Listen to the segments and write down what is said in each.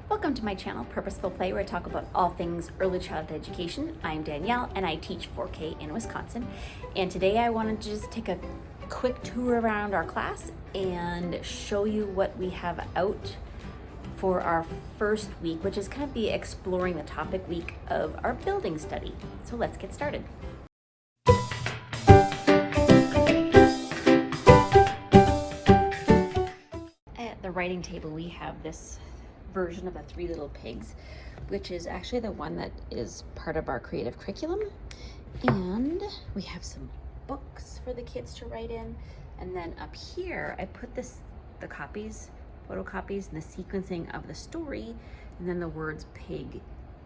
Welcome to my channel, Purposeful Play, where I talk about all things early childhood education. I'm Danielle and I teach 4K in Wisconsin. And today I wanted to just take a quick tour around our class and show you what we have out for our first week, which is kind of the exploring the topic week of our building study. So let's get started. At the writing table, we have this version of the Three Little Pigs, which is actually the one that is part of our creative curriculum. And we have some books for the kids to write in. And then up here, I put the copies, photocopies, and the sequencing of the story, and then the words pig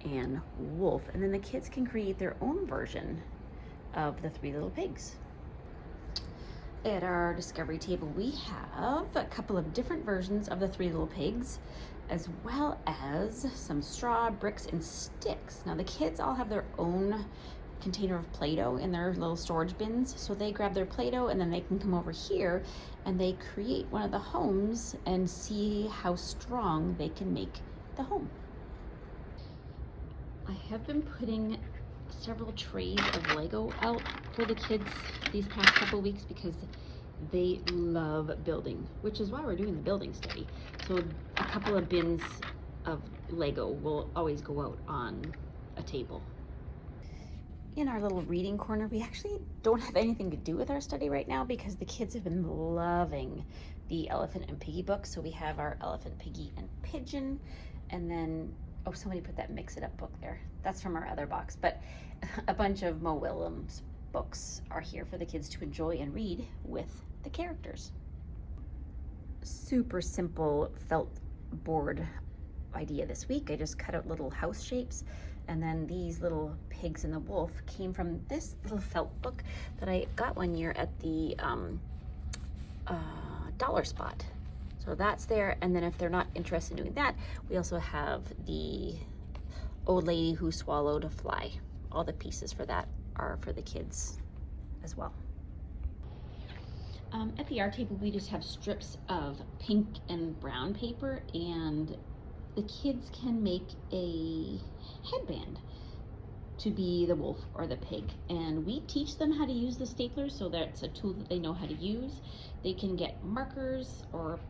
and wolf. And then the kids can create their own version of the Three Little Pigs. At our discovery table, we have a couple of different versions of the Three Little Pigs, as well as some straw, bricks, and sticks. Now the kids all have their own container of Play-Doh in their little storage bins, so they grab their Play-Doh and then they can come over here and they create one of the homes and see how strong they can make the home. I have been putting several trays of Lego out for the kids these past couple weeks because they love building, which is why we're doing the building study. So a couple of bins of Lego will always go out on a table. In our little reading corner, we actually don't have anything to do with our study right now because the kids have been loving the Elephant and Piggy book. So we have our Elephant, Piggy, and Pigeon, and then, oh, somebody put that Mix It Up book there. That's from our other box, but a bunch of Mo Willems books are here for the kids to enjoy and read with the characters. Super simple felt board idea this week. I just cut out little house shapes, and then these little pigs and the wolf came from this little felt book that I got one year at the Dollar Spot. So that's there, and then if they're not interested in doing that, we also have the Old Lady Who Swallowed a Fly. All the pieces for that are for the kids as well. At the art table, we just have strips of pink and brown paper, and the kids can make a headband to be the wolf or the pig. And we teach them how to use the staplers, so that's a tool that they know how to use. They can get markers or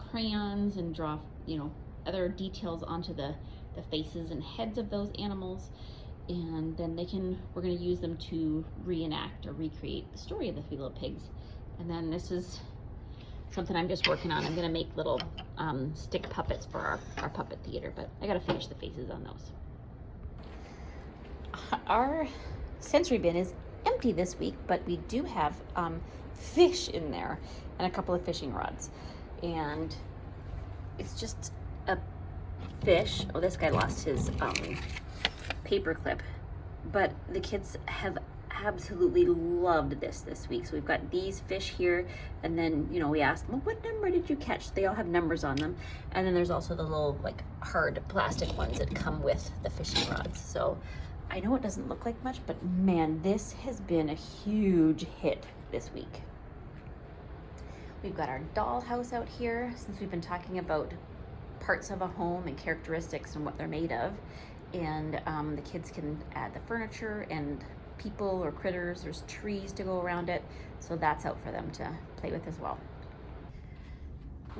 crayons and draw, other details onto the faces and heads of those animals. And then we're going to use them to reenact or recreate the story of the Three Little Pigs. And then this is something I'm just working on. I'm going to make little stick puppets for our puppet theater, but I got to finish the faces on those. Our sensory bin is empty this week, but we do have fish in there and a couple of fishing rods. And it's just a fish. Oh, this guy lost his paper clip, but the kids have absolutely loved this week. So we've got these fish here, and then we asked them, well, what number did you catch? They all have numbers on them, and then there's also the little hard plastic ones that come with the fishing rods. So I know it doesn't look like much, but man, this has been a huge hit this week. We've got our dollhouse out here, since we've been talking about parts of a home and characteristics and what they're made of. And the kids can add the furniture and people or critters. There's trees to go around it. So that's out for them to play with as well.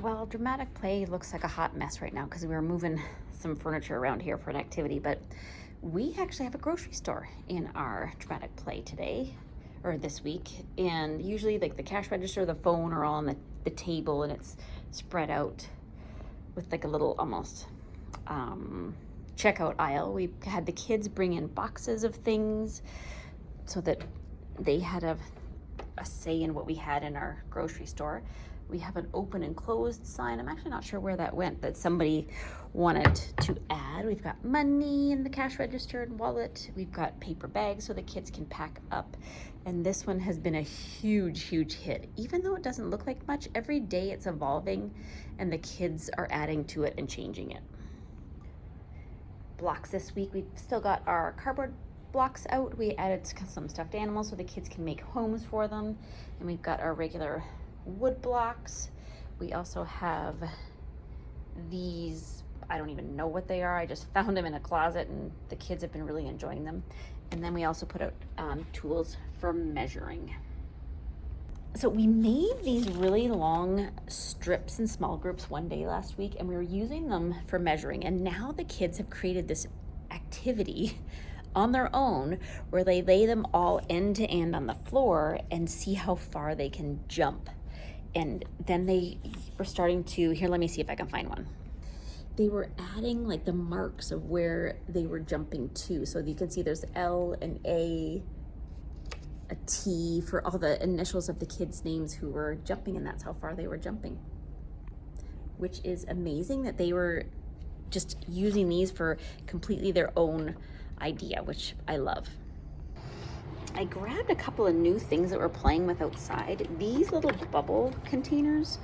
Well, dramatic play looks like a hot mess right now because we were moving some furniture around here for an activity, but we actually have a grocery store in our dramatic play today, or this week. And usually the cash register, the phone are all on the table, and it's spread out with a little almost checkout aisle. We had the kids bring in boxes of things so that they had a say in what we had in our grocery store. We have an open and closed sign. I'm actually not sure where that went, that somebody wanted to add. We've got money in the cash register and wallet. We've got paper bags so the kids can pack up. And this one has been a huge, huge hit. Even though it doesn't look like much, every day it's evolving and the kids are adding to it and changing it. Blocks this week, we've still got our cardboard blocks out. We added some stuffed animals so the kids can make homes for them. And we've got our regular wood blocks. We also have these, I don't even know what they are. I just found them in a closet and the kids have been really enjoying them. And then we also put out tools for measuring. So we made these really long strips in small groups one day last week, and we were using them for measuring. And now the kids have created this activity on their own where they lay them all end to end on the floor and see how far they can jump. And then they were starting to, here, let me see if I can find one. They were adding like the marks of where they were jumping to. So you can see there's L and A, a T for all the initials of the kids' names who were jumping, and that's how far they were jumping. Which is amazing that they were just using these for completely their own idea, which I love. I grabbed a couple of new things that we're playing with outside. These little bubble containers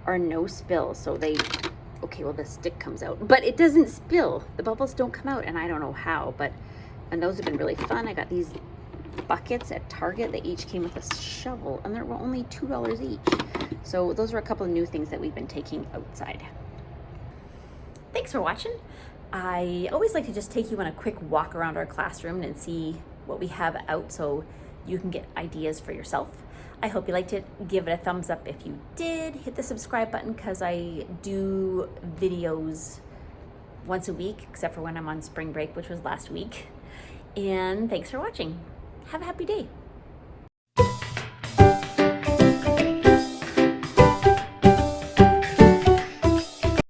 are no spill, so they, okay, well the stick comes out, but it doesn't spill. The bubbles don't come out, and I don't know how, and those have been really fun. I got these buckets at Target. They each came with a shovel, and they were only $2 each. So those are a couple of new things that we've been taking outside. Thanks for watching. I always like to just take you on a quick walk around our classroom and see what we have out so you can get ideas for yourself. I hope you liked it. Give it a thumbs up if you did. Hit the subscribe button because I do videos once a week, except for when I'm on spring break, which was last week. And thanks for watching. Have a happy day.